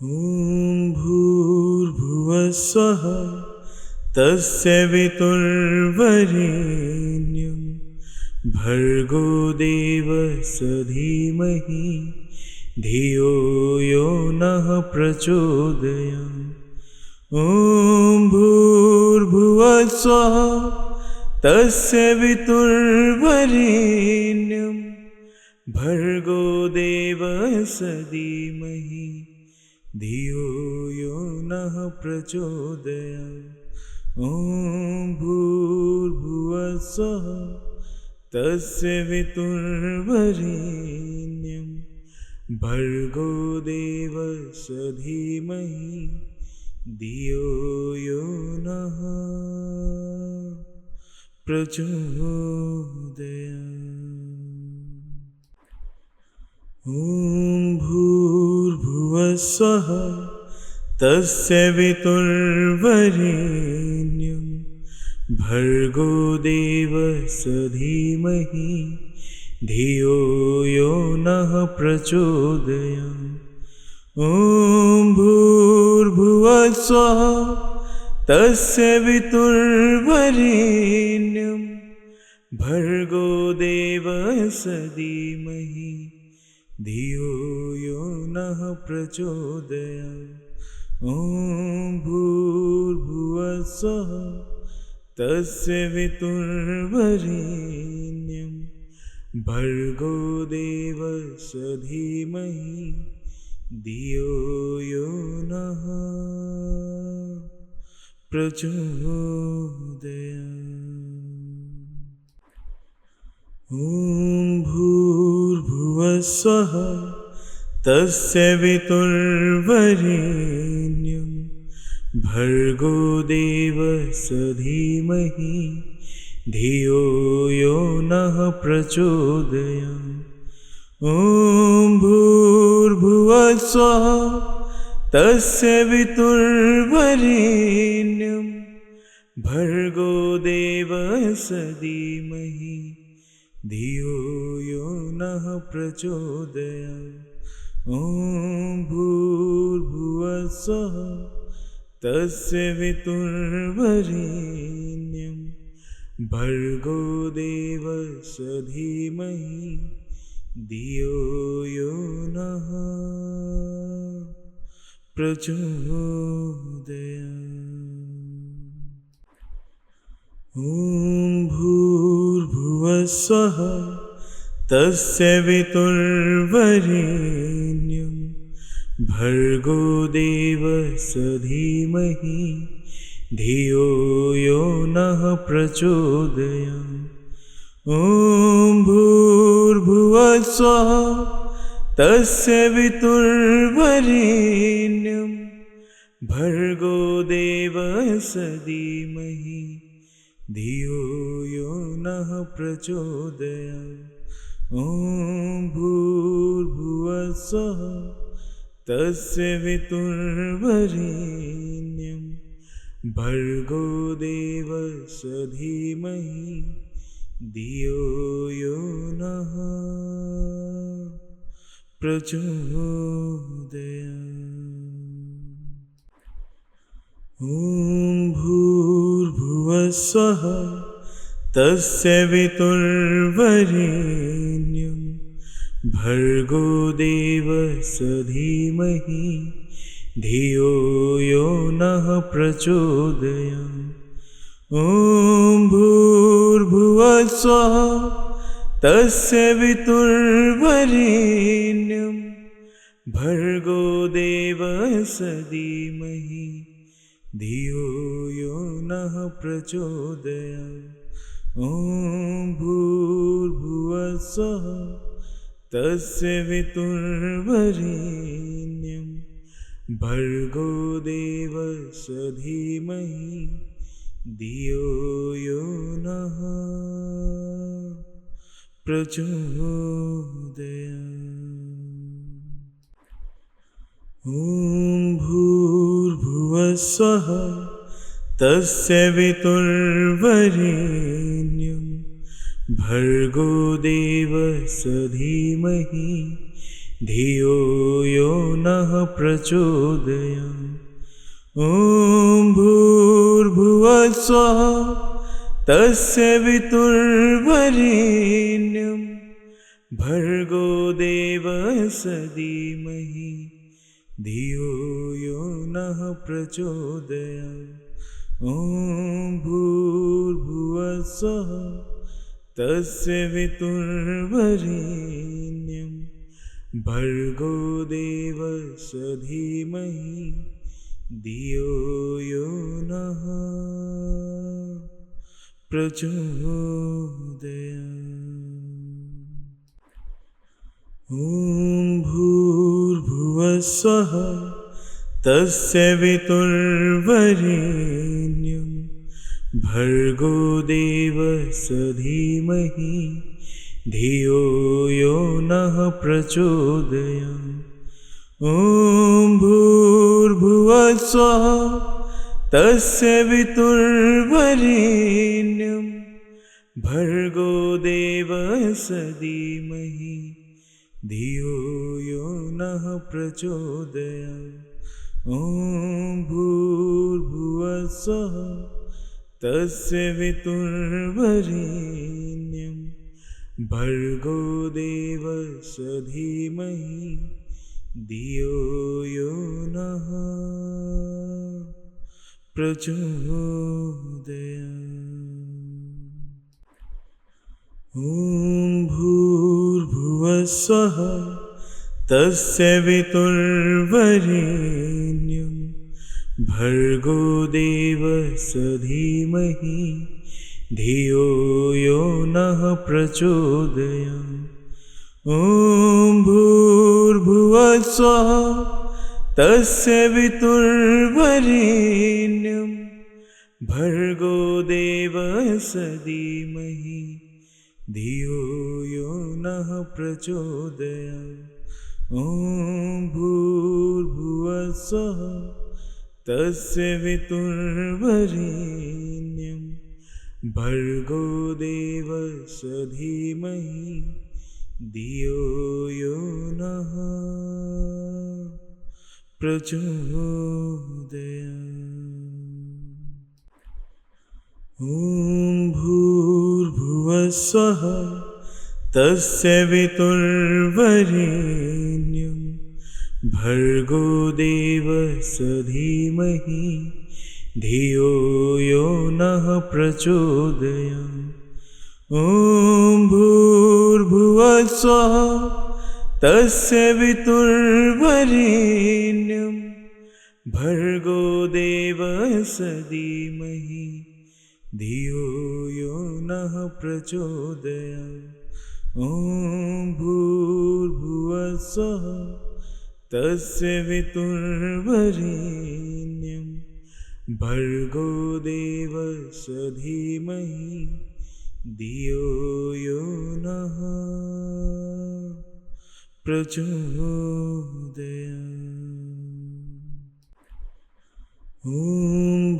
ॐ भूर्भुवः स्वः तस्य वितुर्वरेण्यं भर्गो देवस्य धीमहि धियो यो नः प्रचोदयात्। ॐ भूर्भुवः स्वः तस्य वितुर्वरेण्यं भर्गो देवस्य धीमहि धियो यो नः प्रचोदयात्। ॐ भूर्भुवः स्वः तस्य वितुर्वरेण्यं भर्गो देवस्य धीमहि धियो यो नः प्रचोदयात्। ॐ भूर्भुवः स्वः तस्य वितुर्वरेण्यं भर्गो देवस्य धीमहि धियो यो नः प्रचोदयात्। ॐ भूर्भुवः स्वः तस्य वितुर्वरेण्यं भर्गो देवस्य धीमहि धियो यो नः प्रचोदयात्। ॐ भूर्भुवः स्वः तस्य वितुर्वरेण्यं भर्गो देवस्य धीमहि धियो यो नः प्रचोदयात्। ॐ भूर्भुवः स्वः तस्य वितुर्वरेण्यं भर्गो देवस्य धीमहि धियो यो नः प्रचोदयात्। ॐ भूर्भुवः स्वः तस्य वितुर्वरेण्यं भर्गो देवस्य धीमहि धियो यो नः प्रचोदयात्। ॐ भूर्भुवः स्वः तस्य वितुर्वरेण्यं भर्गो देवस्य धीमहि धियो यो नः प्रचोदयात्। ॐ भूर्भुवः स्वः तस्य वितुर्वरेण्यं भर्गो देवस्य धीमहि धियो यो नः प्रचोदयात्। ॐ भूर्भुवः स्वः तस्य वितुर्वरेण्यं भर्गो देवस्य धीमहि धियो यो नः प्रचोदयात्। ॐ भूर्भुवः स्वः तस्य वितुर्वरेण्यं भर्गो देवस्य धीमहि धियो यो नः प्रचोदयात्। ॐ भूर्भुवः स्वः तस्य वितुर्वरेण्यं भर्गो देवस्य धीमहि धियो यो नः प्रचोदयात्। ॐ भूर्भुवः स्वः तस्य वितुर्वरेण्यं भर्गो देवस्य धीमहि धियो यो नः प्रचोदयात्। ॐ भूर्भुवः स्वः तस्य वितुर्वरेण्यं भर्गो देवस्य धीमहि धियो यो नः प्रचोदयात्। ॐ भूर्भुवः स्वः तस्य वितुर्वरेण्यं भर्गो देवस्य धीमहि धियो यो नः प्रचोदयात्। ॐ भूर्भुवः स्वः तस्य वितुर्वरेण्यं भर्गो देवस्य धीमहि धियो यो नः प्रचोदयात्। ॐ भूर्भुवः स्वः तस्य वितुर्वरेण्यं भर्गो देवस्य धीमहि धियो यो नः प्रचोदयात्। ॐ भूर्भुवः स्वः तस्य वितुर्वरेण्यं भर्गो देवस्य धीमहि धियो यो नः प्रचोदयात्। ॐ भूर्भुवः स्वः तस्य वितुर्वरेण्यं भर्गो देवस्य धीमहि धियो यो नः प्रचोदयात्। ॐ भूर्भुवः स्वः तस्य वितुर्वरेण्यं भर्गो देवस्य धीमहि धियो यो नः प्रचोदयात्। ॐ भूर्भुवः स्वः तस्य वितुर्वरेण्यं भर्गो देवस्य धीमहि धियो यो नः प्रचोदयात्। ॐ भूर्भुवः स्वः तस्य वितुर्वरेण्यं भर्गो देवस्य धीमहि धियो यो नः प्रचोदयात्। ॐ भूर्भुवः स्वः तस्य वितुर्वरेण्यं भर्गो देवस्य धीमहि धियो यो नः प्रचोदयात्। ॐ भूर्भुवः स्वः तस्य वितुर्वरेण्यं भर्गो देवस्य धीमहि धियो यो नः प्रचोदयात्। ॐ भूर्भुवः स्वः तस्य वितुर्वरेण्यं भर्गो देवस्य धीमहि धियो यो नः प्रचोदयात्। ॐ भूर्भुवः स्वः तस्य वितुर्वरेण्यं भर्गो देवस्य धीमहि धियो यो नः प्रचोदयात्। ॐ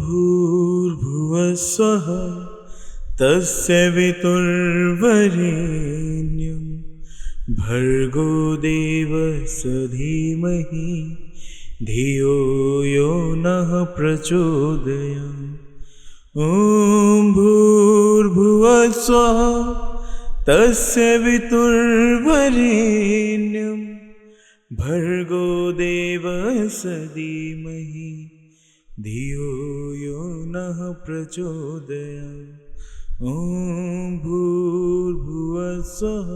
भूर्भुवः स्वः तस्य वितुर्वरेण्यं भर्गो देवस्य धीमहि धियो यो नः प्रचोदयात्। ॐ भूर्भुवः स्वः तस्य वितुर्वरेण्यं भर्गो देवस्य धीमहि धियो यो नः प्रचोदयात्। ॐ भूर्भुवः स्वः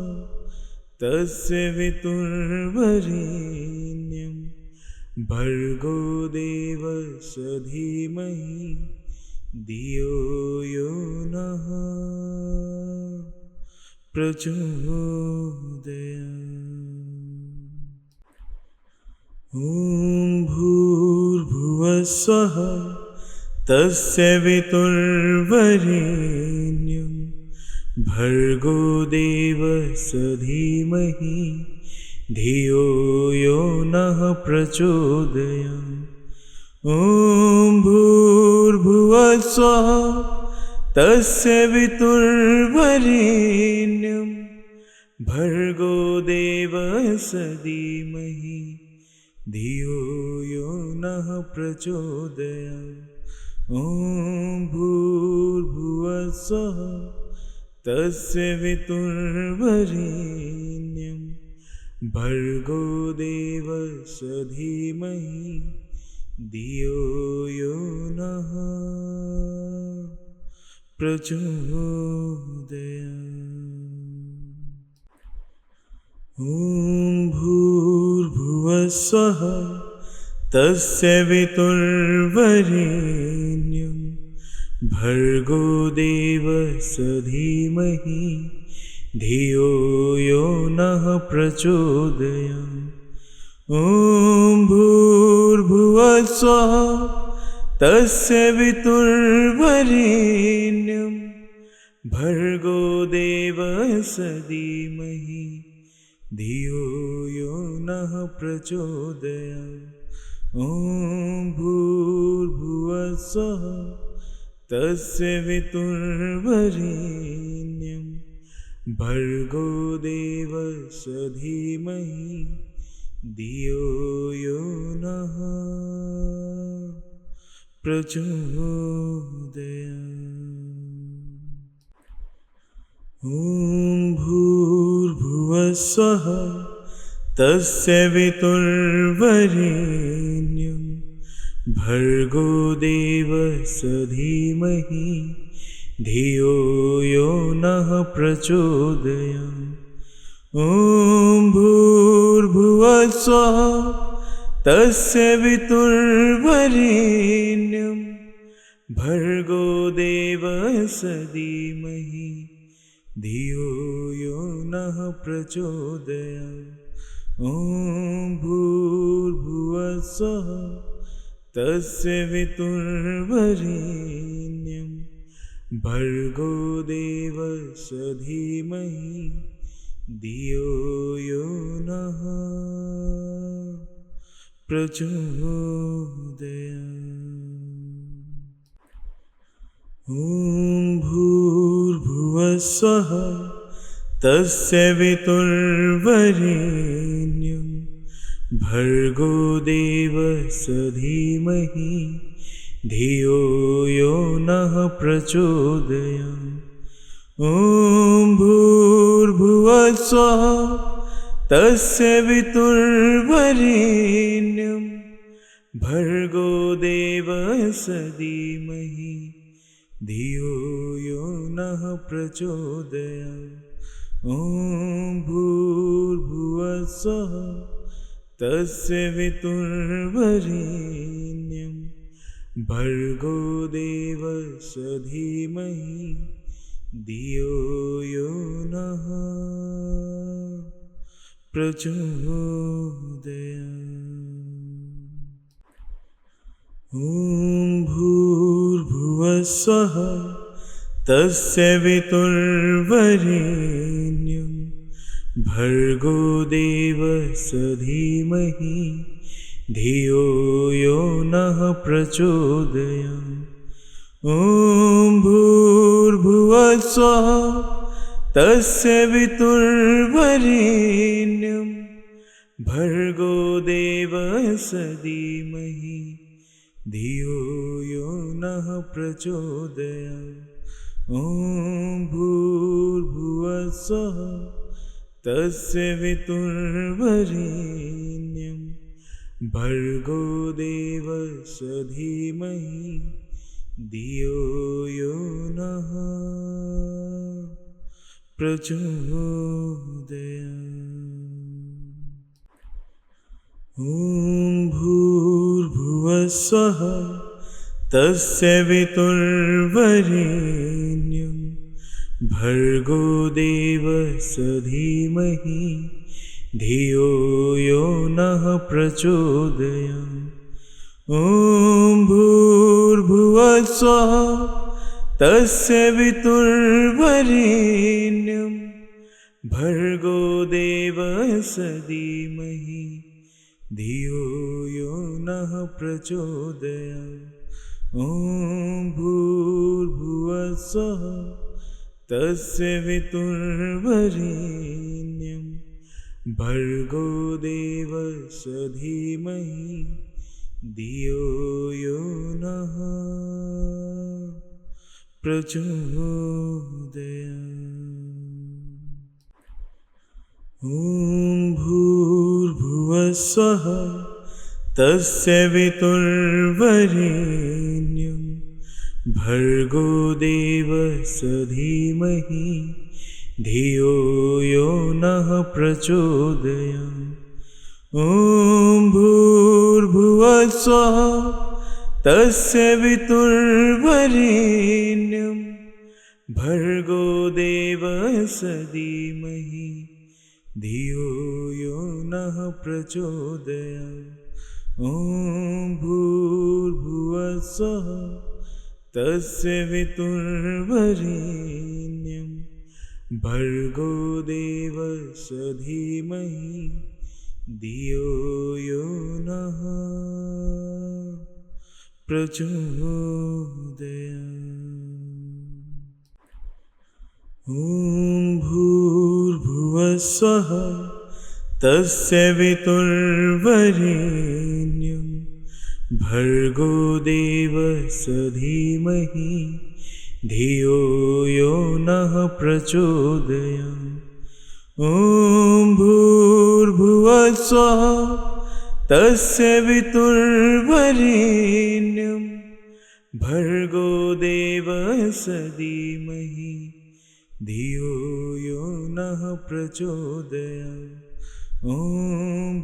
तस्य वितुर्वरेण्यं भर्गो देवस्य धीमहि धियो यो नः प्रचोदयात्। ॐ भूर्भुवः स्वः तस्य वितुर्वरेण्यं भर्गो देवस्य धीमहि धियो यो नः प्रचोदयात्। ॐ भूर्भुवः स्वः तस्य वितुर्वरेण्यं भर्गो देवस्य धीमहि धियो यो नः प्रचोदयात्। ॐ भूर्भुवः स्वः तस्य वितुर्वरेण्यं भर्गो देवस्य धीमहि धियो यो नः प्रचोदयात्। ॐ भूर्भुवः स्वः तस्य वितुर्वरेण्यं भर्गो देवस्य धीमहि धियो यो नः प्रचोदयात्। ॐ भूर्भुवः स्वः तस्य वितुर्वरेण्यं भर्गो देवस्य धीमहि धियो यो नः प्रचोदयात्। ॐ भूर्भुवः स्वः तस्य वितुर्वरेण्यं भर्गो देवस्य धीमहि धियो यो नः प्रचोदयात्। ॐ भूर्भुवः स्वः तस्य वितुर्वरेण्यं भर्गो देवस्य धीमहि धियो यो नः प्रचोदयात्। ॐ भूर्भुवः स्वः तस्य वितुर्वरेण्यं भर्गो देवस्य धीमहि धियो यो नः प्रचोदयात्। ॐ भूर्भुवः स्वः तस्य वितुर्वरेण्यं भर्गो देवस्य धीमहि धियो यो नः प्रचोदयात्। ॐ भूर्भुवः स्वः तस्य वितुर्वरेण्यं भर्गो देवस्य धीमहि धियो यो नः प्रचोदयात्। ॐ भूर्भुवः स्वः तस्य वितुर्वरेण्यं भर्गो देवस्य धीमहि धियो यो नः प्रचोदयात्। ॐ भूर्भुवः स्वः तस्य वितुर्वरेण्यं भर्गो देवस्य धीमहि धियो यो नः प्रचोदयात्। ॐ भूर्भुवः स्वः तस्य वितुर्वरेण्यं भर्गो देवस्य धीमहि धियो यो नः प्रचोदयात्। ॐ भूर्भुवः स्वः तस्य वितुर्वरेण्यं भर्गो देवस्य धीमहि धियो यो नः प्रचोदयात्। ॐ भूर्भुवः स्वः तस्य वितुर्वरेण्यं भर्गो देवस्य धीमहि धियो यो नः प्रचोदयात्। ॐ भूर्भुवः स्वः तस्य वितुर्वरेण्यं भर्गो देवस्य धीमहि धियो यो नः प्रचोदयात्। ॐ भूर्भुवः स्वः तस्य वितुर्वरेण्यं भर्गो देवस्य धीमहि धियो यो नः प्रचोदयात्। ॐ भूर्भुवः स्वः तस्य वितुर्वरेण्यं भर्गो देवस्य धीमहि धियो यो नः प्रचोदयात्। ॐ भूर्भुवः स्वः तस्य वितुर्वरेण्यं भर्गो देवस्य धीमहि धियो यो नः प्रचोदयात्। ॐ भूर्भुवः स्वः तस्य वितुर्वरेण्यं भर्गो देवस्य धीमहि धियो यो नः प्रचोदयात्। ॐ भूर्भुवः स्वः तस्य वितुर्वरेण्यं भर्गो देवस्य धीमहि धियो यो नः प्रचोदयात्। ॐ भूर्भुवः स्वः तस्य वितुर्वरेण्यं भर्गो देवस्य धीमहि धियो यो नः प्रचोदयात्। ॐ भूर्भुवः स्वः तस्य वितुर्वरेण्यं भर्गो देवस्य धीमहि धियो यो नः प्रचोदयात्। ॐ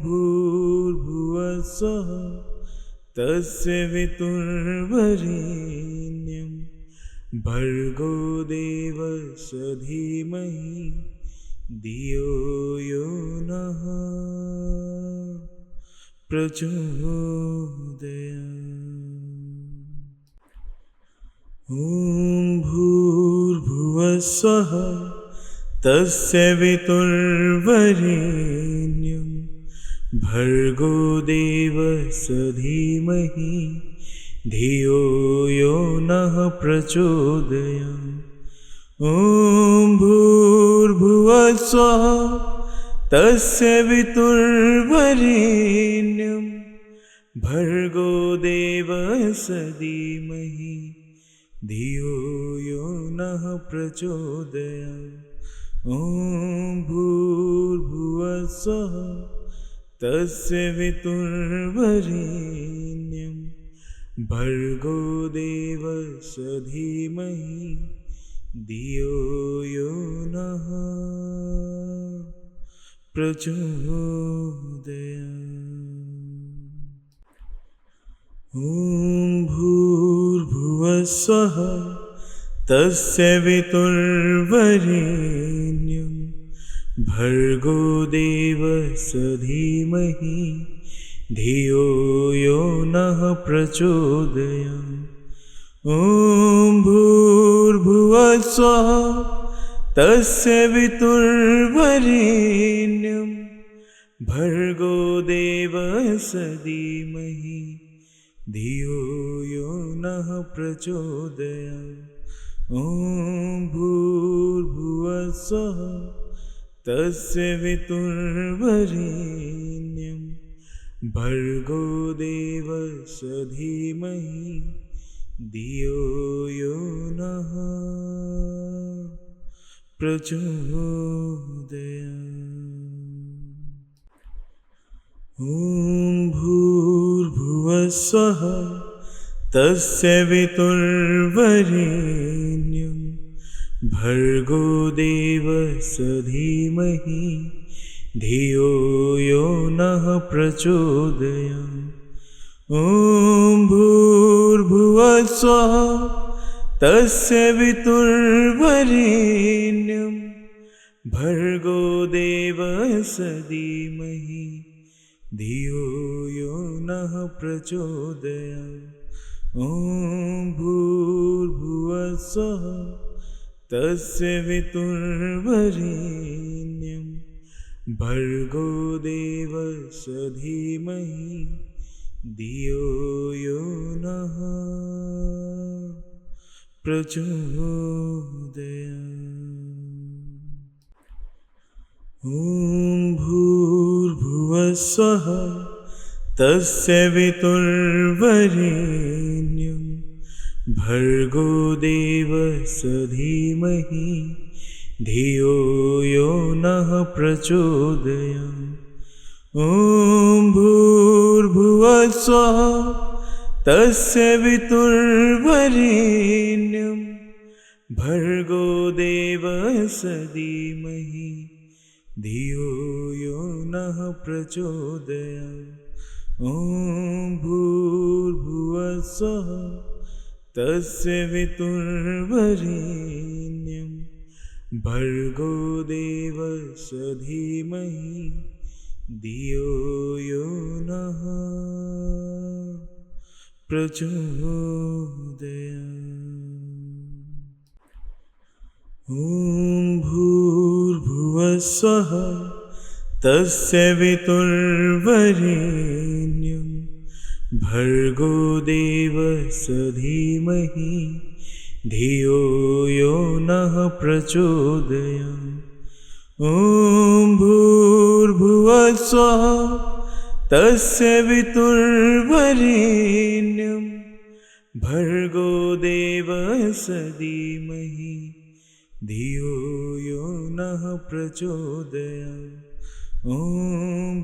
भूर्भुवः स्वः तस्य वितुर्वरेण्यं भर्गो देवस्य धीमहि धियो यो नः प्रचोदयात्। ॐ भूर्भुवः स्वः तस्य वितुर्वरेण्यं भर्गो देवस्य धीमहि धियो यो नः प्रचोदयात्। ॐ भूर्भुवः स्वः तस्य वितुर्वरेण्यं भर्गो देवस्य धीमहि धियो यो नः प्रचोदयात्। ॐ भूर्भुवः स्वः तस्य वितुर्वरेण्यं भर्गो देवस्य धीमहि धियो यो नः प्रचोदयात्। ॐ भूर्भुवः स्वः तस्य वितुर्वरेण्यं भर्गो देवस्य धीमहि धियो यो नः प्रचोदयात्। ॐ भूर्भुवः स्वः तस्य वितुर्वरेण्यं भर्गो देवस्य धीमहि धियो यो नः प्रचोदयात्। ॐ भूर्भुवः स्वः तस्य वितुर्वरेण्यं भर्गो देवस्य धीमहि धियो यो नः प्रचोदयात्। ॐ भूर्भुवः स्वः तस्य वितुर्वरेण्यं भर्गो देवस्य धीमहि धियो यो नः प्रचोदयात्। ॐ भूर्भुवः स्वः तस्य वितुर्वरेण्यं भर्गो देवस्य धीमहि धियो यो नः प्रचोदयात्। ॐ भूर्भुवः स्वः तस्य वितुर्वरेण्यं भर्गो देवस्य धीमहि धियो यो नः प्रचोदयात्। ॐ भूर्भुवः स्वः तस्य वितुर्वरेण्यं भर्गो देवस्य धीमहि धियो यो नः प्रचोदयात्। ॐ भूर्भुवः स्वः तस्य वितुर्वरेण्यं भर्गो देवस्य धीमहि धियो यो नः प्रचोदयात्। ॐ भूर्भुवः स्वः तस्य वितुर्वरेण्यं भर्गो देवस्य धीमहि धियो यो नः प्रचोदयात्। ॐ भूर्भुवः स्वः तस्य वितुर्वरेण्यं भर्गो देवस्य धीमहि धियो यो नः प्रचोदयात्। ॐ भूर्भुवः स्वः तस्य वितुर्वरेण्यं भर्गो देवस्य धीमहि धियो यो नः प्रचोदयात्। ॐ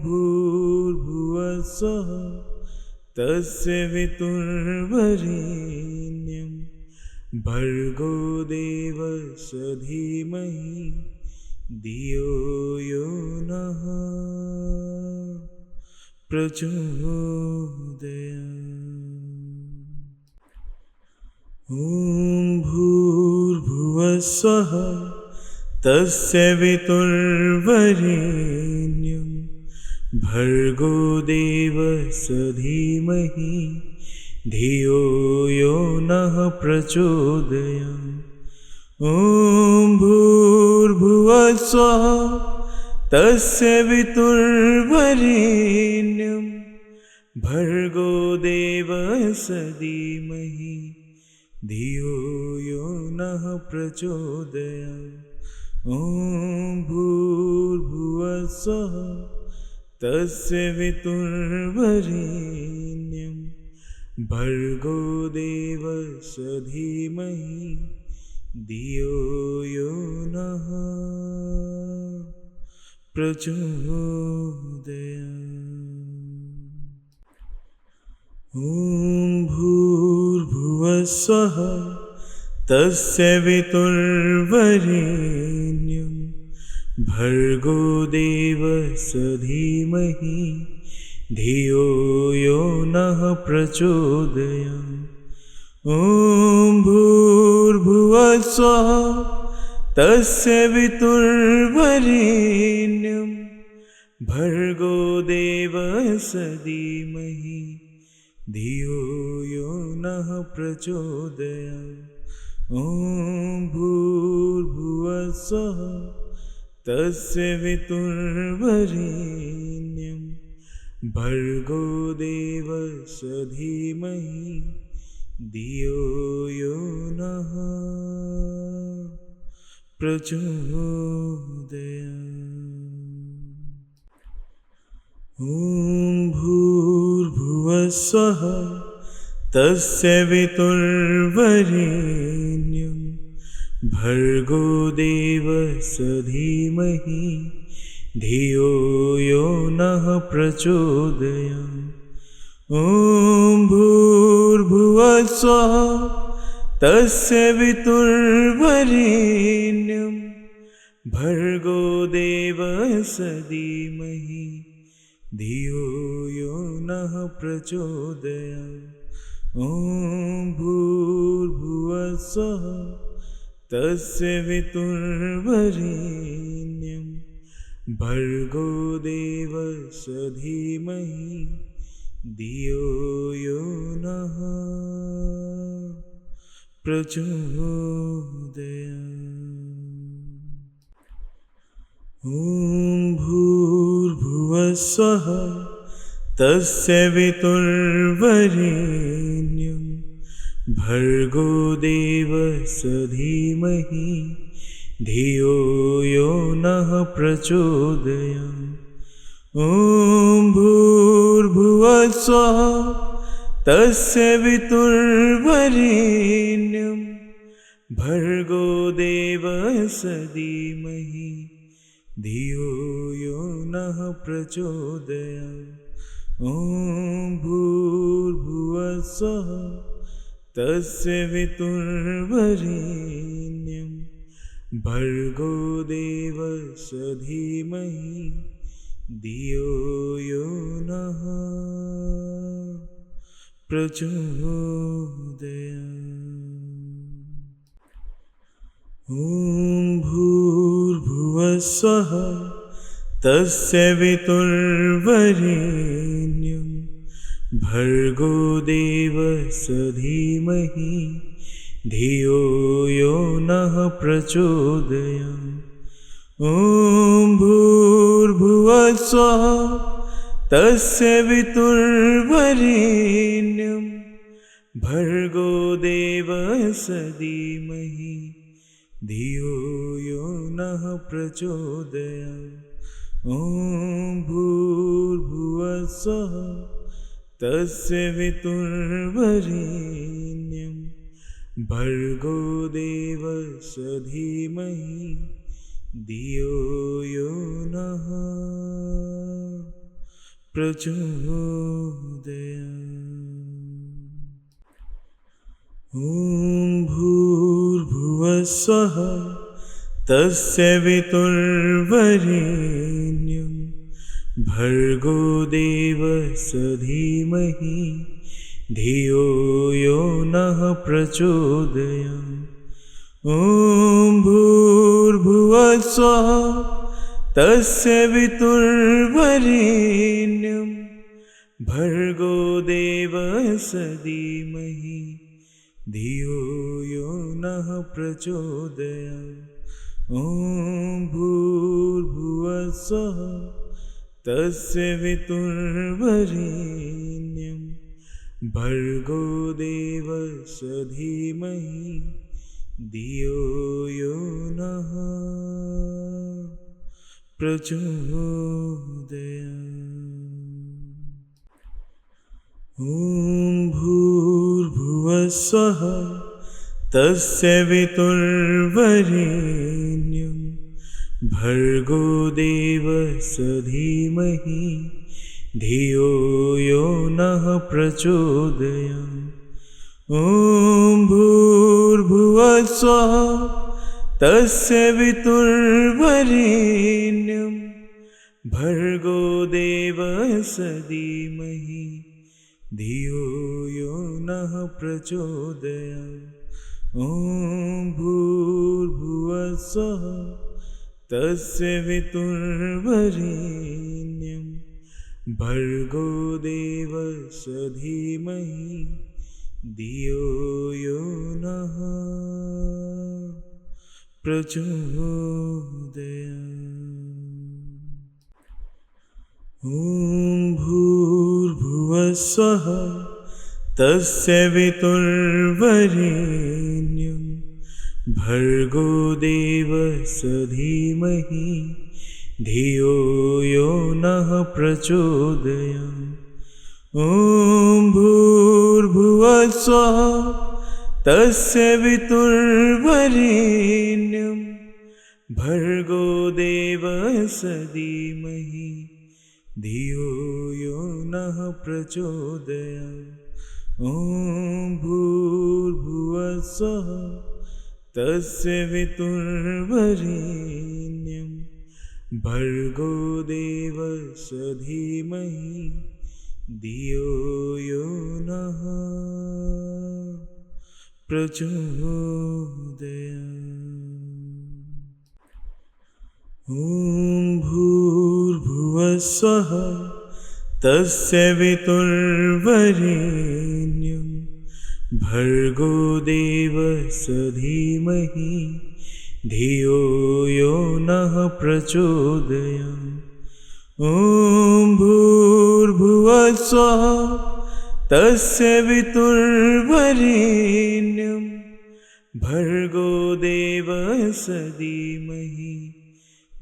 भूर्भुवः स्वः तस्य वितुर्वरेण्यं भर्गो देवस्य धीमहि धियो यो नः प्रचोदयात्। ॐ भूर्भुवः स्वः तस्य वितुर्वरेण्यं भर्गो देवस्य धीमहि धियो यो नः प्रचोदयात्। ॐ भूर्भुवः स्वः तस्य वितुर्वरेण्यं भर्गो देवस्य धीमहि धियो यो नः प्रचोदयात्। ॐ भूर्भुवः स्वः तस्य वितुर्वरेण्यं भर्गो देवस्य धीमहि धियो यो नः प्रचोदयात्। ॐ भूर्भुवः स्वः तस्य वितुर्वरेण्यं भर्गो देवस्य धीमहि धियो यो नः प्रचोदयात्। ॐ भूर्भुवः स्वः तस्य वितुर्वरेण्यं भर्गो देवस्य धीमहि धियो यो नः प्रचोदयात्। ॐ भूर्भुवः स्वः तस्य वितुर्वरेण्यं भर्गो देवस्य धीमहि धियो यो नः प्रचोदयात्। ॐ भूर्भुवः स्वः तस्य वितुर्वरेण्यं भर्गो देवस्य धीमहि धियो यो नः प्रचोदयात्। ॐ भूर्भुवः स्वः तस्य वितुर्वरेण्यं भर्गो देवस्य धीमहि धियो यो नः प्रचोदयात्। ॐ भूर्भुवः स्वः तस्य वितुर्वरेण्यं भर्गो देवस्य धीमहि धियो यो नः प्रचोदयात्। ॐ भूर्भुवः स्वः तस्य वितुर्वरेण्यं भर्गो देवस्य धीमहि धियो यो नः प्रचोदयात्। ॐ भूर्भुवः स्वः तस्य वितुर्वरेण्यं भर्गो देवस्य धीमहि धियो यो नः प्रचोदयात्। ॐ भूर्भुवः स्वः तस्य वितुर्वरेण्यं भर्गो देवस्य धीमहि धियो यो नः प्रचोदयात्। ॐ भूर्भुवः स्वः तस्य वितुर्वरेण्यं भर्गो देवस्य धीमहि धियो यो नः प्रचोदयात्। ॐ भूर्भुवः स्वः तस्य वितुर्वरेण्यं भर्गो देवस्य धीमहि धियो यो नः प्रचोदयात्। ॐ भूर्भुवः स्वः तस्य वितुर्वरेण्यं भर्गो देवस्य धीमहि धियो यो नः प्रचोदयात्। ॐ भूर्भुवः स्वः तस्य वितुर्वरेण्यं भर्गो देवस्य धीमहि धियो यो नः प्रचोदयात्। ॐ भूर्भुवः स्वः तस्य वितुर्वरेण्यं भर्गो देवस्य धीमहि धियो यो नः प्रचोदयात्। ॐ भूर्भुवः स्वः तस्य वितुर्वरेण्यं भर्गो देवस्य धीमहि धियो यो नः प्रचोदयात्। ॐ भूर्भुवः स्वः तस्य वितुर्वरेण्यं भर्गो देवस्य धीमहि धियो यो नः प्रचोदयात्। ॐ भूर्भुवः स्वः तस्य वितुर्वरेण्यं भर्गो देवस्य धीमहि धियो यो नः प्रचोदयात्। ॐ भूर्भुवः स्वः तस्य वितुर्वरेण्यं भर्गो देवस्य धीमहि धियो यो नः प्रचोदयात्। ॐ भूर्भुवः स्वः तस्य वितुर्वरेण्यं भर्गो देवस्य धीमहि धियो यो नः प्रचोदयात्। ॐ भूर्भुवः स्वः तस्य वितुर्वरेण्यं भर्गो देवस्य धीमहि धियो यो नः प्रचोदयात्। ॐ भूर्भुवः स्वः तस्य वितुर्वरेण्यं भर्गो देवस्य धीमहि धियो यो नः प्रचोदयात्। ॐ भूर्भुवः स्वः तस्य वितुर्वरेण्यं भर्गो देवस्य धीमहि धियो यो नः प्रचोदयात्। ॐ भूर्भुवः स्वः तस्य वितुर्वरेण्यं भर्गो देवस्य धीमहि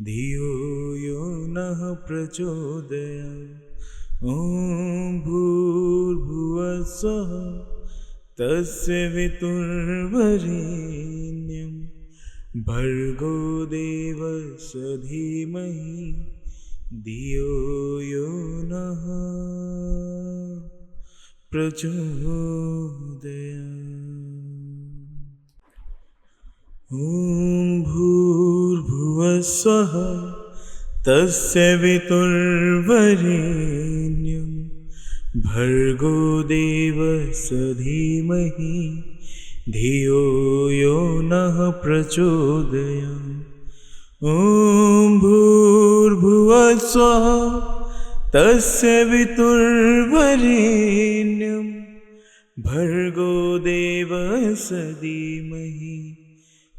धियो यो नः प्रचोदयात्। ॐ भूर्भुवः स्वः तस्य वितुर्वरेण्यं भर्गो देवस्य धीमहि धियो यो नः प्रचोदयात्। ॐ भूर्भुवः स्वः तस्य वितुर्वरेण्यं भर्गो देवस्य धीमहि धियो यो नः प्रचोदयात्। ॐ भूर्भुवः स्वः तस्य वितुर्वरेण्यं भर्गो देवस्य धीमहि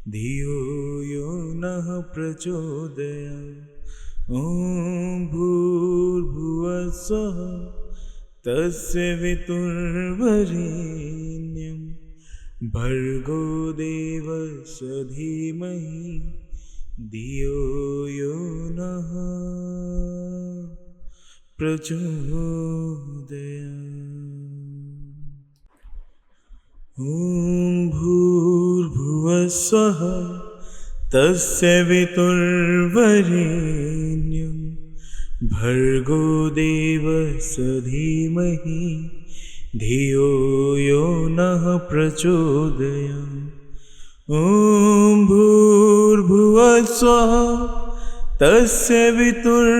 धियो यो नः प्रचोदयात्। ॐ भूर्भुवः स्वः तस्य वितुर्वरेण्यं भर्गो देवस्य धीमहि धियो यो नः प्रचोदयात्। ॐ भूर्भुवः स्वः तस्य वितुर्वरेण्यं भर्गो देवस्य धीमहि धियो यो नः प्रचोदयात्। ॐ भूर्भुवः स्वः तस्य वितुर्वरेण्यं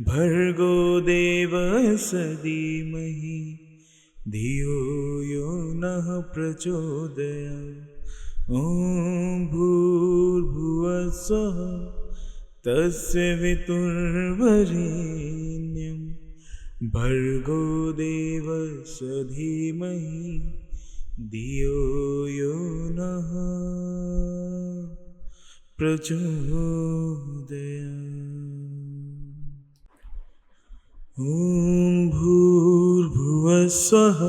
भर्गो देवस्य धीमहि धियो यो नः प्रचोदयात्। ॐ भूर्भुवः स्वः तस्य वितुर्वरेण्यं भर्गो देवस्य धीमहि धियो यो नः प्रचोदयात्। ॐ भूर्भुवः स्वः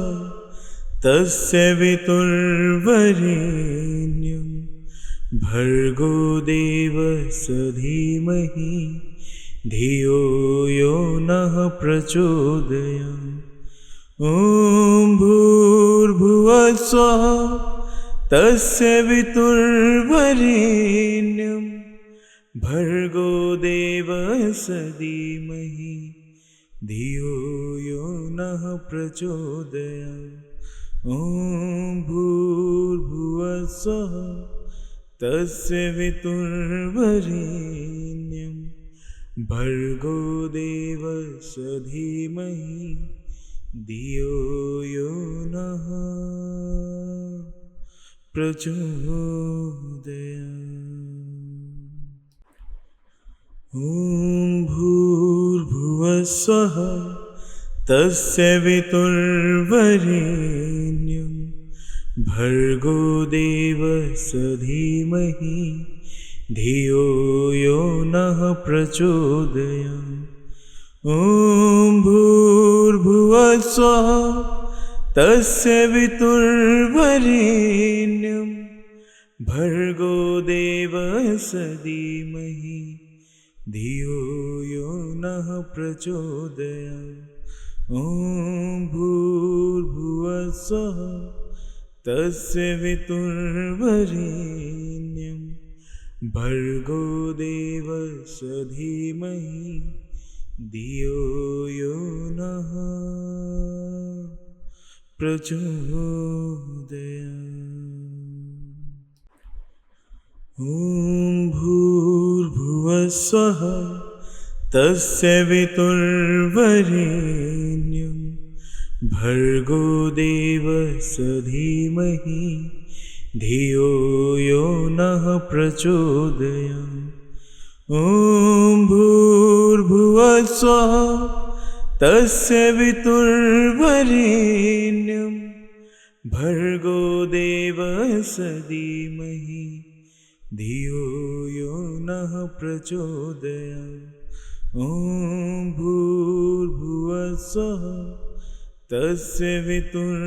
तस्य वितुर्वरेण्यं भर्गो देवस्य धीमहि धियो यो नः प्रचोदयात्। ॐ भूर्भुवः स्वः तस्य वितुर्वरेण्यं भर्गो देवस्य धीमहि धियो यो नः प्रचोदयात्। ॐ भूर्भुवः स्वः तस्य वितुर्वरेण्यं भर्गो देवस्य धीमहि धियो यो नः प्रचोदयात्। ॐ भूर्भुवः स्वः तस्य वितुर्वरेण्यं भर्गो देवस्य धीमहि धियो यो नः प्रचोदयात्। ॐ भूर्भुवः स्वः तस्य वितुर्वरेण्यं भर्गो देवस्य धीमहि धियो यो नः प्रचोदयात्। ॐ भूर्भुवः स्वः तस्य वितुर्वरेण्यं भर्गो देवस्य धीमहि धियो यो नः प्रचोदयात्। ॐ भूर्भुवः स्वः तस्य वितुर्वरेण्यं भर्गो देवस्य धीमहि धियो यो नः प्रचोदयात्। ॐ भूर्भुवः स्वः तस्य वितुर्वरेण्यं भर्गो देवस्य धीमहि धियो यो नः प्रचोदयात्। ॐ भूर्भुवः स्वः तस्य वितुर्वरेण्यं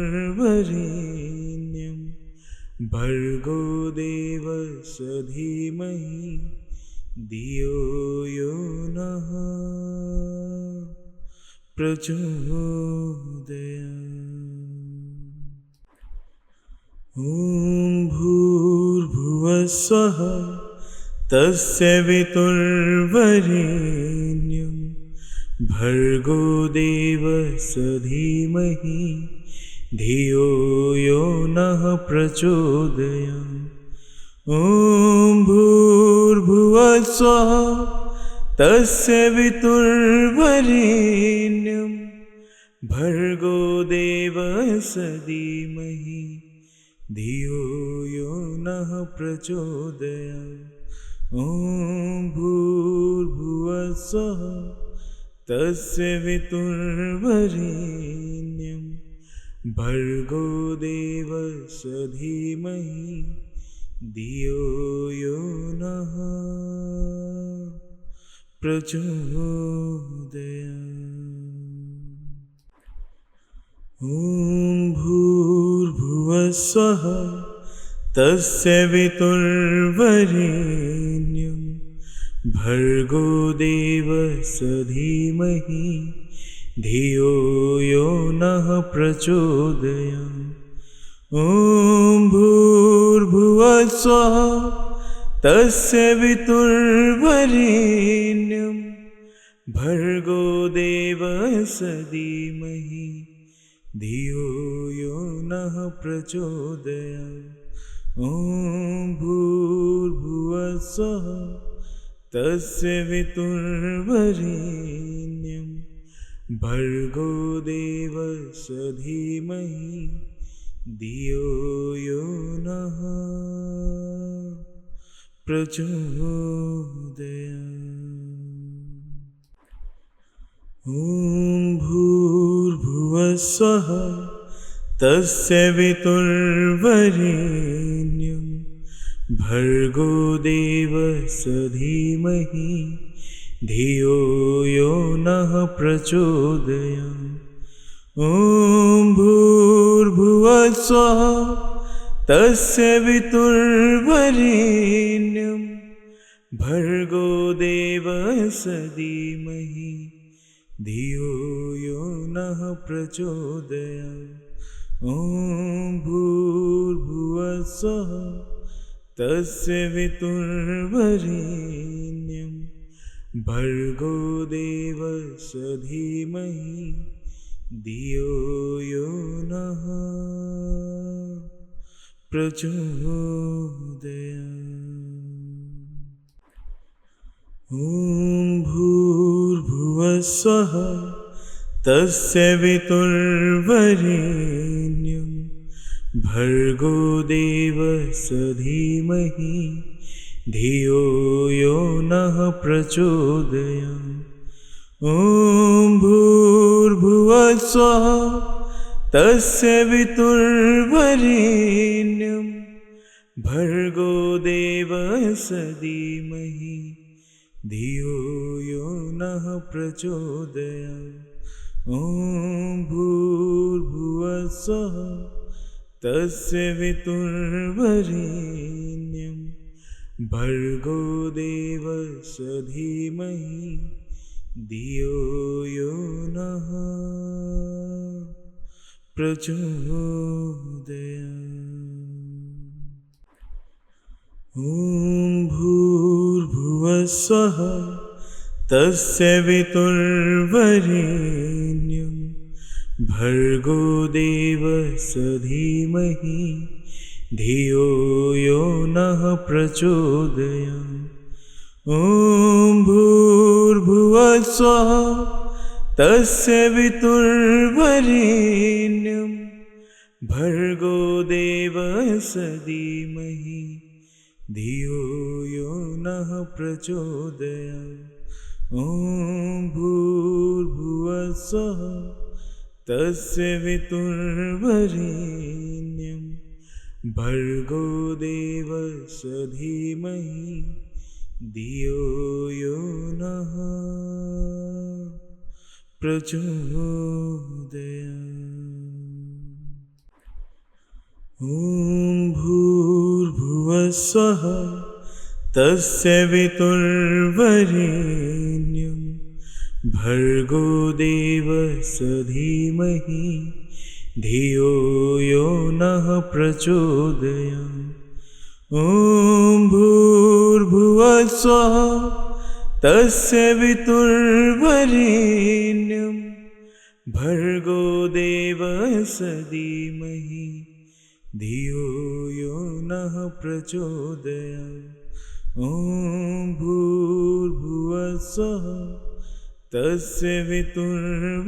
भर्गो देवस्य धीमहि धियो यो नः प्रचोदयात्। ॐ भूर्भुवः स्वः तस्य वितुर्वरेण्यं भर्गो देवस्य धीमहि धियो यो नः प्रचोदयात्। ॐ भूर्भुवः स्वः तस्य वितुर्वरेण्यं भर्गो देवस्य धीमहि धियो यो नः प्रचोदयात्। ॐ भूर्भुवः स्वः तस्य वितुर्वरेण्यं भर्गो देवस्य धीमहि धियो यो नः प्रचोदयात्। ॐ भूर्भुवः स्वः तस्य वितुर्वरेण्यं भर्गो देवस्य धीमहि धियो यो नः प्रचोदयात्। ॐ भूर्भुवः स्वः तस्य वितुर्वरेण्यं भर्गो देवस्य धीमहि धियो यो नः प्रचोदयात्। ॐ भूर्भुवः स्वः तस्य वितुर्वरेण्यं भर्गो देवस्य धीमहि धियो यो नः प्रचोदयात्। ॐ भूर्भुवः स्वः तस्य वितुर्वरेण्यं भर्गो देवस्य धीमहि धियो यो नः प्रचोदयात्। ॐ भूर्भुवः स्वः तस्य वितुर्वरेण्यं भर्गो देवस्य धीमहि धियो यो नः प्रचोदयात्। ॐ भूर्भुवः स्वः तस्य वितुर्वरेण्यं भर्गो देवस्य धीमहि धियो यो नः प्रचोदयात्। ॐ भूर्भुवः स्वः तस्य वितुर्वरेण्यं भर्गो देवस्य धीमहि धियो यो नः प्रचोदयात्। ॐ भूर्भुवः स्वः तस्य वितुर्वरेण्यं भर्गो देवस्य धीमहि धियो यो नः प्रचोदयात्। ॐ भूर्भुवः स्वः तस्य वितुर्वरेण्यं भर्गो देवस्य धीमहि धियो यो नः प्रचोदयात्। ॐ भूर्भुवः स्वः तस्य वितुर्वरेण्यं भर्गो देवस्य धीमहि धियो यो नः प्रचोदयात्। ॐ भूर्भुवः स्वः तस्य वितुर्वरेण्यं भर्गो देवस्य धीमहि धियो यो नः प्रचोदयात्। ॐ भूर्भुवः स्वः तस्य वितुर्वरेण्यं भर्गो देवस्य धीमहि धियो यो नः प्रचोदयात्। ॐ भूर्भुवः स्वः तस्य वितुर्वरेण्यं भर्गो देवस्य धीमहि धियो यो नः प्रचोदयात्। ॐ भूर्भुवः स्वः तस्य वितुर्वरेण्यं भर्गो देवस्य धीमहि धियो यो नः प्रचोदयात्। ॐ भूर्भुवः स्वः तस्य वितुर्वरेण्यं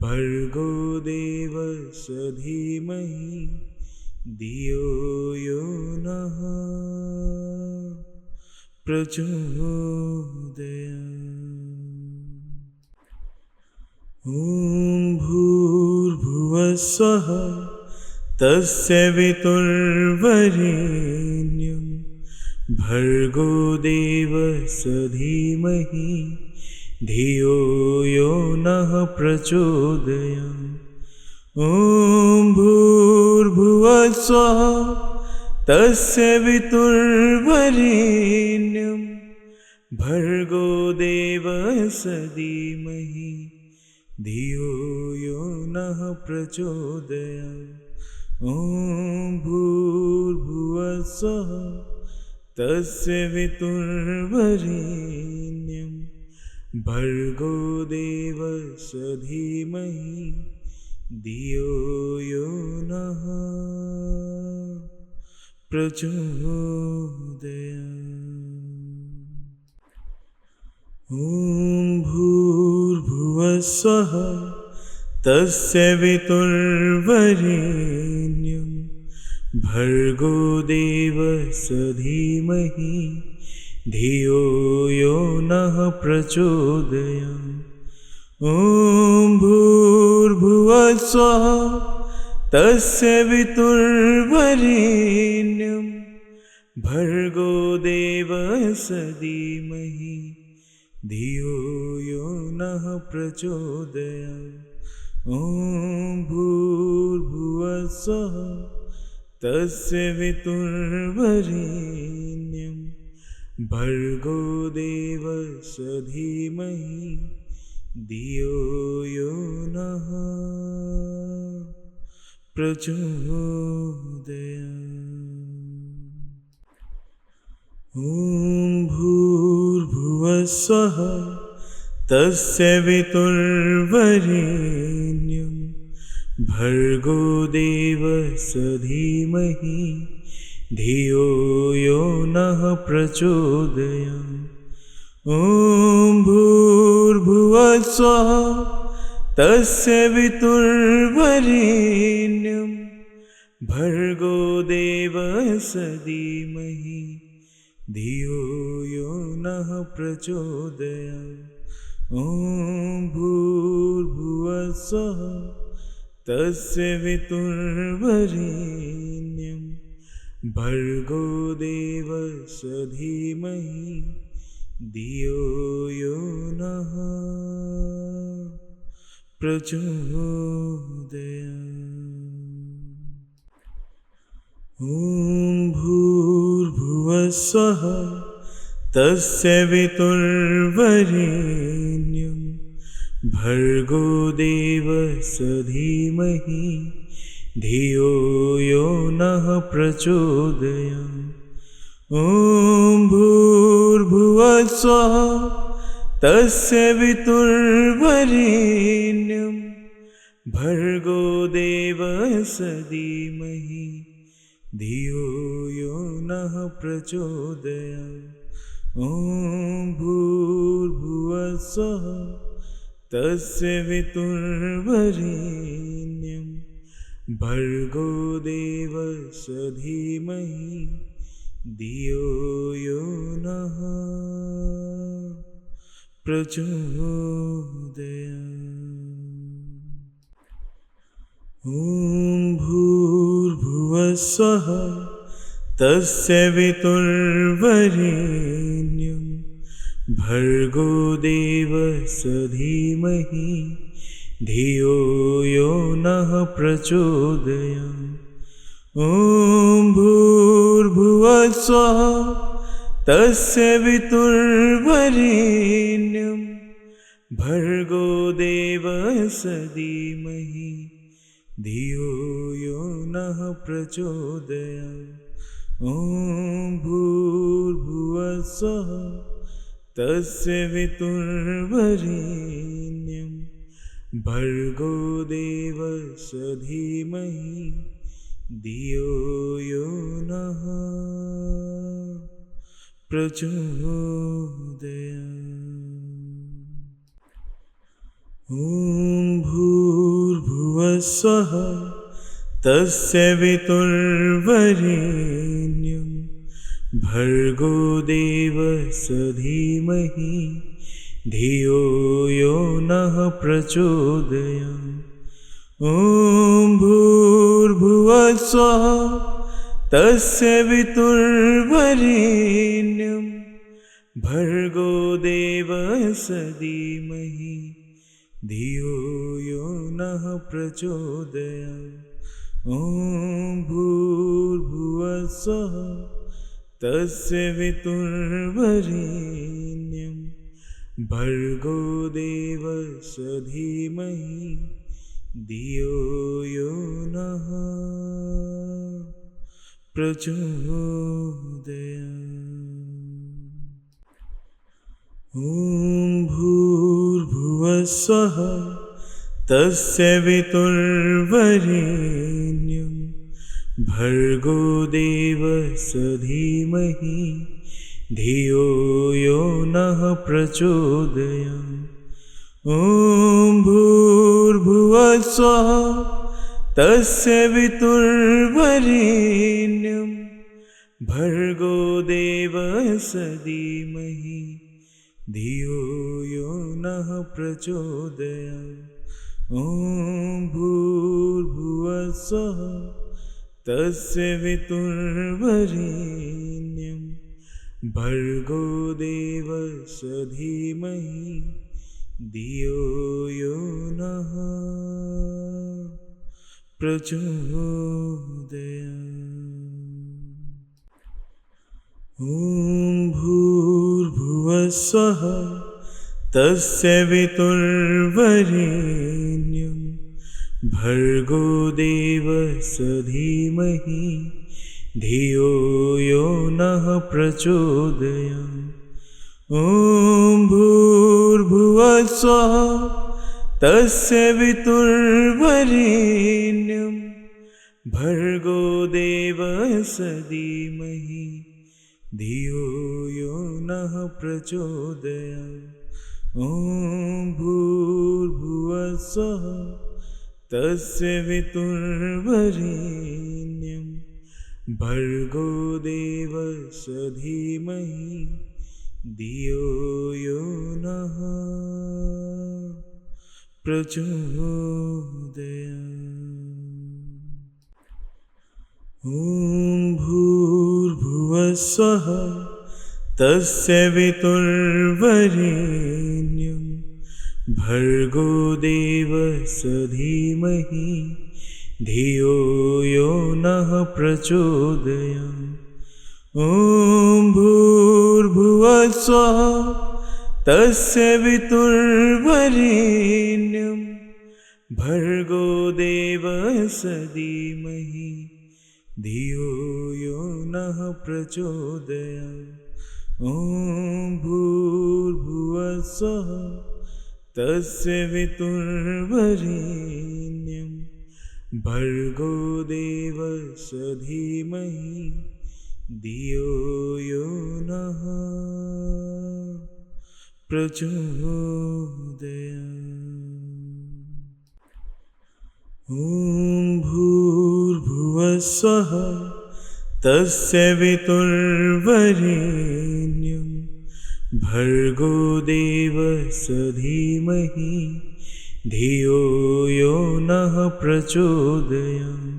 भर्गो देवस्य धीमहि धियो यो नः प्रचोदयात्। ॐ भूर्भुवः स्वः तस्य वितुर्वरेण्यं भर्गो देवस्य धीमहि धियो यो नः प्रचोदयात्। ॐ भूर्भुवः स्वः तस्य वितुर्वरेण्यं भर्गो देवस्य धीमहि धियो यो नः प्रचोदयात्। ॐ भूर्भुवः स्वः तस्य वितुर्वरेण्यं भर्गो देवस्य धीमहि धियो यो नः प्रचोदयात्। ॐ भूर्भुवः स्वः तस्य वितुर्वरेण्यं भर्गो देवस्य धीमहि धियो यो नः प्रचोदयात्। ॐ भूर्भुवः स्वः तस्य वितुर्वरेण्यं भर्गो देवस्य धीमहि धियो यो नः प्रचोदयात्। ॐ भूर्भुवः स्वः तस्य वितुर्वरेण्यं भर्गो देवस्य धीमहि धियो यो नः प्रचोदयात्। ॐ भूर्भुवः स्वः तस्य वितुर्वरेण्यं भर्गो देवस्य धीमहि धियो यो नः प्रचोदयात्। ॐ भूर्भुवः स्वः तस्य वितुर्वरेण्यं भर्गो देवस्य धीमहि धियो यो नः प्रचोदयात्। ॐ भूर्भुवः स्वः तस्य वितुर्वरेण्यं भर्गो देवस्य धीमहि धियो यो नः प्रचोदयात्। ॐ भूर्भुवः स्वः तस्य वितुर्वरेण्यं भर्गो देवस्य धीमहि धियो यो नः प्रचोदयात्। ॐ भूर्भुवः स्वः तस्य वितुर्वरेण्यं भर्गो देवस्य धीमहि धियो यो नः प्रचोदयात्। ॐ भूर्भुवः स्वः तस्य वितुर्वरेण्यं भर्गो देवस्य धीमहि धियो यो नः प्रचोदयात्। ॐ भूर्भुवः स्वः तस्य वितुर्वरेण्यं भर्गो देवस्य धीमहि धियो यो नः प्रचोदयात्। ॐ भूर्भुवः स्वः तस्य वितुर्वरेण्यं भर्गो देवस्य धीमहि धियो यो नः प्रचोदयात्। ॐ भूर्भुवः स्वः तस्य वितुर्वरेण्यं भर्गो देवस्य धीमहि धियो यो नः प्रचोदयात्। ॐ भूर्भुवः स्वः तस्य वितुर्वरेण्यं भर्गो देवस्य धीमहि धियो यो नः प्रचोदयात्। ॐ भूर्भुवः स्वः तस्य वितुर्वरेण्यं भर्गो देवस्य धीमहि धियो यो नः प्रचोदयात्। ॐ भूर्भुवः स्वः तस्य वितुर्वरेण्यं भर्गो देवस्य धीमहि धियो यो नः प्रचोदयात्। ॐ भूर्भुवः स्वः तस्य वितुर्वरेण्यं भर्गो देवस्य धीमहि धियो यो नः प्रचोदयात्। ॐ भूर्भुवः स्वः तस्य वितुर्वरेण्यं भर्गो देवस्य धीमहि धियो यो नः प्रचोदयात्। ॐ भूर्भुवः स्वः तस्य वितुर्वरेण्यं भर्गो देवस्य धीमहि धियो यो नः प्रचोदयात्। ॐ भूर्भुवः स्वः तस्य वितुर्वरेण्यं भर्गो देवस्य धीमहि धियो यो नः प्रचोदयात्। ॐ भूर्भुवः स्वः तस्य वितुर्वरेण्यं भर्गो देवस्य धीमहि धियो यो नः प्रचोदयात्। ॐ भूर्भुवः स्वः तस्य वितुर्वरेण्यं भर्गो देवस्य धीमहि धियो यो नः प्रचोदयात्। ॐ भूर्भुवः स्वः तस्य वितुर्वरेण्यं भर्गो देवस्य धीमहि धियो यो नः प्रचोदयात्। ॐ भूर्भुवः स्वः तस्य वितुर्वरेण्यं भर्गो देवस्य धीमहि धियो यो नः प्रचोदयात्। ॐ भूर्भुवः स्वः तस्य वितुर्वरेण्यं भर्गो देवस्य धीमहि धियो यो नः प्रचोदयात्। ॐ भूर्भुवः स्वः तस्य वितुर्वरेण्यं भर्गो देवस्य धीमहि धियो यो नः प्रचोदयात्।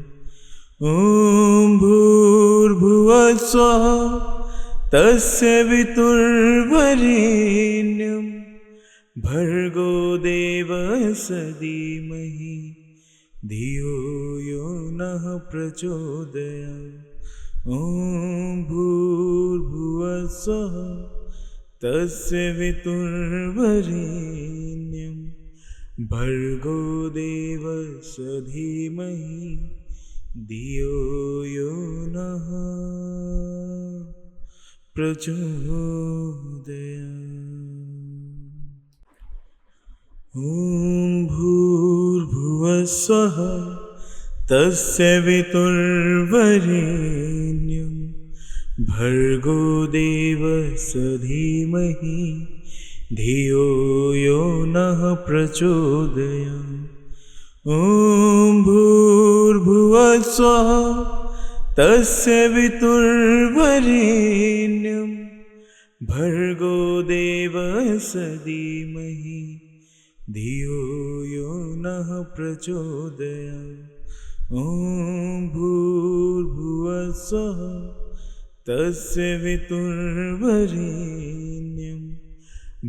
ॐ भूर्भुवः स्वः तस्य वितुर्वरेण्यं भर्गो देवस्य धीमहि धियो यो नः प्रचोदयात्। ॐ भूर्भुवस्सुवः तस्य वितुर्वरेण्यं भर्गो देवस्य धीमहि धियो यो नः प्रचोदयात्। ॐ भूर्भुवस्सुवः तस्य वितुर्वरेण्यं भर्गो देवस्य धीमहि धियो यो नः प्रचोदयात्। ॐ भूर्भुवस्सुवः तस्य वितुर्वरेण्यं भर्गो देवस्य धीमहि धियो यो नः प्रचोदयात्। ॐ भूर्भुवस्सुवः तस्य वितुर्वरेण्यं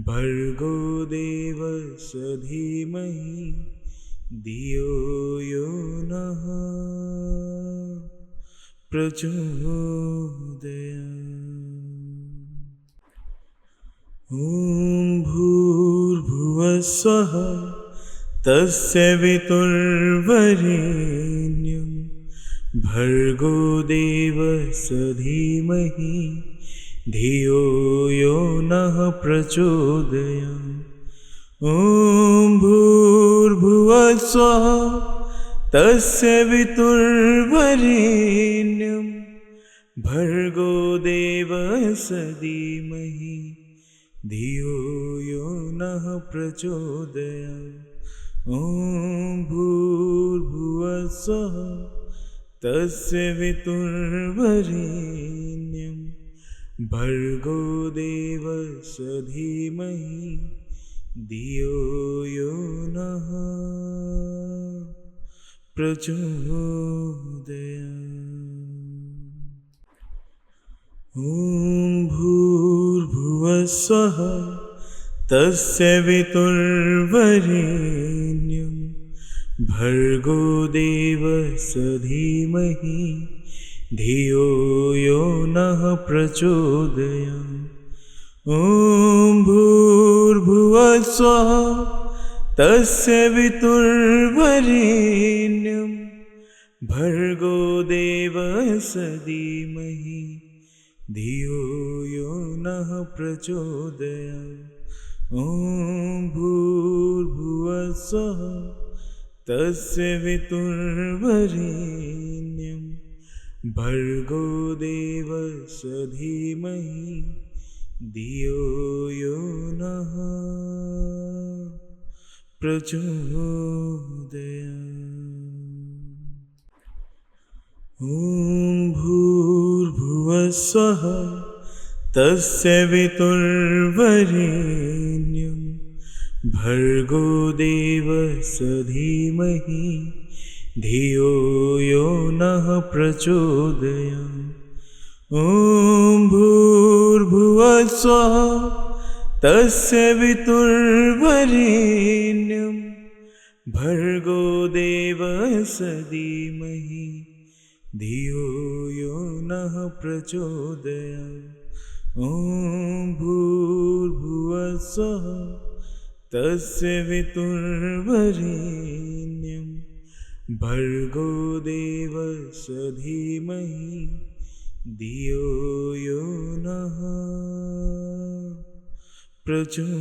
भर्गो देवस्य धीमहि धियो यो नः प्रचोदयात्। ॐ भूर्भुवस्सुवः तस्य वितुर्वरेण्यं भर्गो देवस्य धीमहि धियो यो नः प्रचोदयात्। ॐ भूर्भुवस्सुवः तस्य वितुर्वरेण्यं भर्गो देवस्य धीमहि धियो यो नः प्रचोदयात्। ॐ भूर्भुवस्सुवः तस्य वितुर्वरेण्यं भर्गो देवस्य धीमहि धियो यो नः प्रचोदयात्। ॐ भूर्भुवस्सुवः तस्य वितुर्वरेण्यं भर्गो देवस्य धीमहि धियो यो नः प्रचोदयात्। ॐ भूर्भुवस्सुवः तस्य वितुर्वरेण्यं भर्गो देवस्य धीमहि धियो यो नः प्रचोदयात्। ॐ भूर्भुवस्सुवः तस्य वितुर्वरेण्यं भर्गो देवस्य धीमहि धियो यो नः प्रचोदयात्। ॐ भूर्भुवस्सुवः तस्य वितुर्वरेण्यं भर्गो देवस्य धीमहि धियो यो नः प्रचोदयात्। ॐ भूर्भुवस्सुवः तस्य वितुर्वरेण्यं भर्गो देवस्य धीमहि धियो यो नः प्रचोदयात्। ॐ भूर्भुवस्सुवः तस्य वितुर्वरेण्यं भर्गो देवस्य धीमहि धियो यो नः प्रचोदयात्।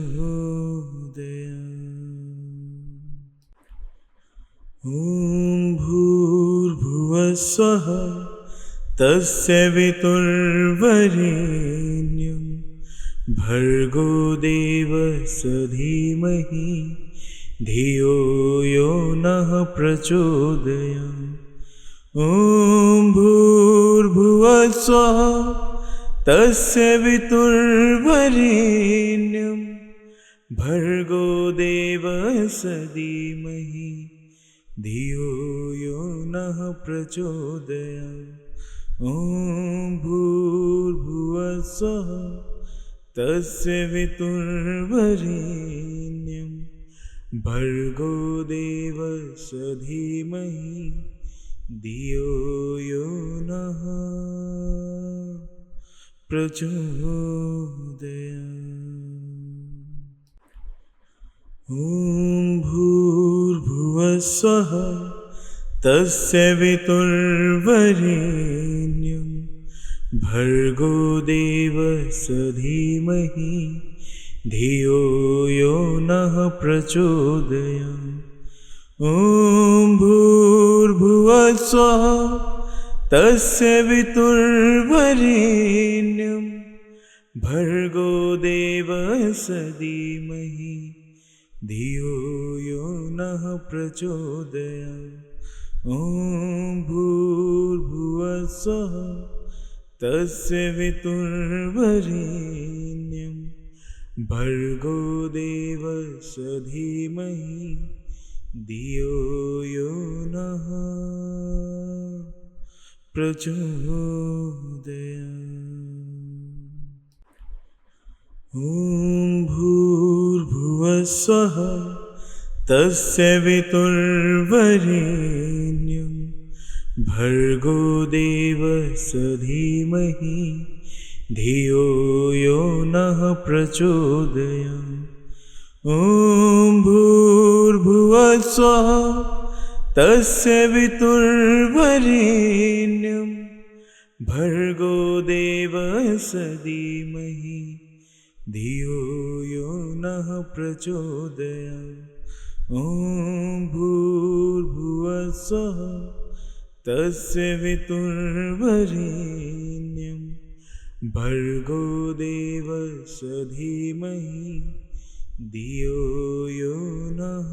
ॐ भूर्भुवस्सुवः तस्य वितुर्वरेण्यं भर्गो देवस्य धीमहि धियो यो नः प्रचोदयात्। ॐ भूर्भुवस्सुवः तस्य वितुर्वरेण्यं भर्गो देवस्य धीमहि धियो यो नः प्रचोदयात्। ॐ भूर्भुवस्सुवः तस्य वितुर्वरेण्यं भर्गो देवस्य धीमहि धियो यो नः प्रचोदयात्। ॐ भूर्भुवस्सुवः तस्य वितुर्वरेण्यं भर्गो देवस्य धीमहि धियो यो नः प्रचोदयात्। ॐ भूर्भुवस्सुवः तस्य वितुर्वरेण्यं भर्गो देवस्य धीमहि धियो यो नः प्रचोदयात्। ॐ भूर्भुवस्सुवः तस्य वितुर्वरेण्यं भर्गो देवस्य धीमहि धियो यो नः प्रचोदयात्। ॐ भूर्भुवस्सुवः तस्य वितुर्वरेण्यं भर्गो देवस्य धीमहि धियो यो नः प्रचोदयात्। ॐ भूर्भुवस्सुवः तस्य वितुर्वरेण्यं भर्गो देवस्य धीमहि धियो यो नः प्रचोदयात्। ॐ भूर्भुवस्सुवः तस्य वितुर्वरेण्यं भर्गो देवस्य धीमहि धियो यो नः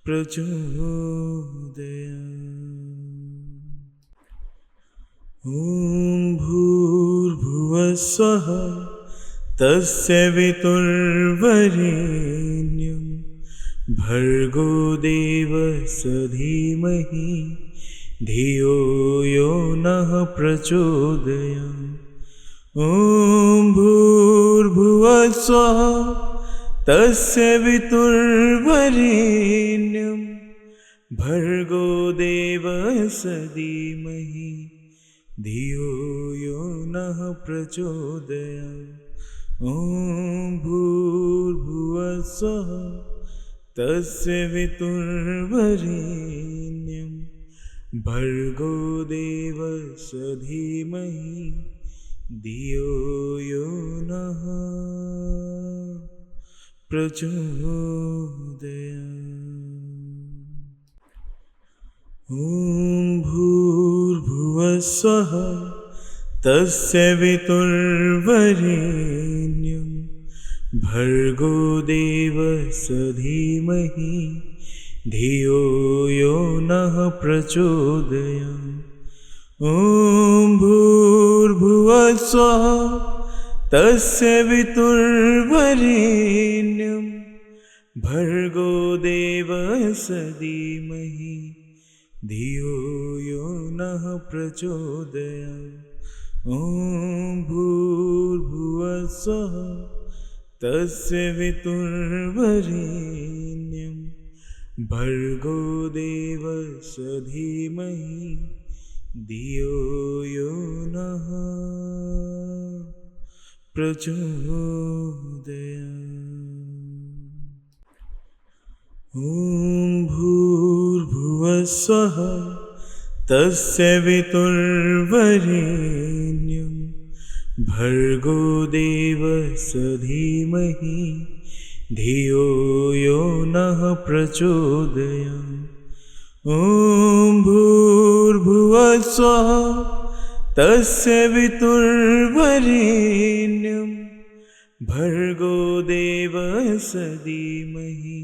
प्रचोदयात्। ॐ भूर्भुवस्सुवः तस्य वितुर्वरेण्यं भर्गो देवस्य धीमहि धियो यो नः प्रचोदयात्। ॐ भूर्भुवस्सुवः तस्य वितुर्वरेण्यं भर्गो देवस्य धीमहि धियो यो नः प्रचोदयात्। ॐ भूर्भुवस्सुवः तस्य वितुर्वरेण्यं भर्गो देवस्य धीमहि धियो यो नः प्रचोदयात्। ॐ भूर्भुवस्सुवः तस्य वितुर्वरेण्यं भर्गो देवस्य धीमहि धियो यो नः प्रचोदयात्। ॐ भूर्भुवस्सुवः तस्य वितुर्वरेण्यं भर्गो देवस्य धीमहि धियो यो नः प्रचोदयात्। ॐ भूर्भुवस्सुवः तस्य वितुर्वरेण्यं भर्गो देवस्य धीमहि धियो यो नः प्रचोदयात्। ॐ भूर्भुवस्सुवः तस्य वितुर्वरेण्यं भर्गो देवस्य धीमहि धियो यो नः प्रचोदयात्। ॐ भूर्भुवस्सुवः तस्य वितुर्वरेण्यं भर्गो देवस्य धीमहि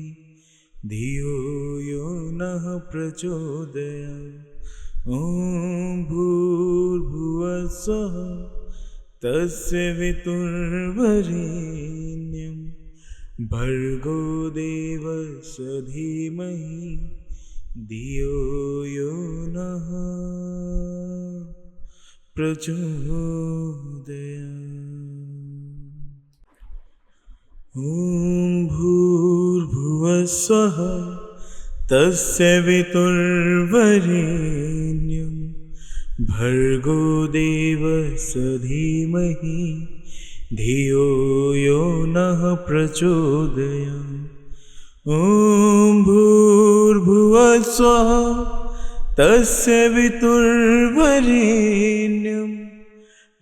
धियो यो नः प्रचोदयात्। ॐ भूर्भुवस्सुवः तस्य वितुर्वरेण्यं भर्गो देवस्य धीमहि धियो यो नः प्रचोदयात्। ॐ भूर्भुवः स्वः तस्य वितुर्वरेण्यं भर्गो देवस्य धीमहि धियो यो नः प्रचोदयात्। ॐ भूर्भुवः स्वः तस्य वितुर्वरेण्यं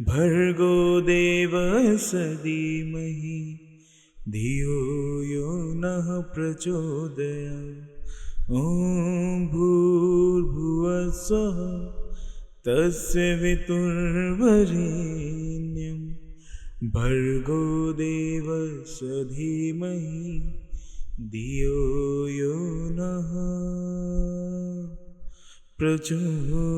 भर्गो देवस्य धीमहि धियो यो नः प्रचोदयात्। ॐ भूर्भुवः स्वः तस्य वितुर्वरेण्यं भर्गो देवस्य धीमहि धियो यो नः प्रचोदयात्।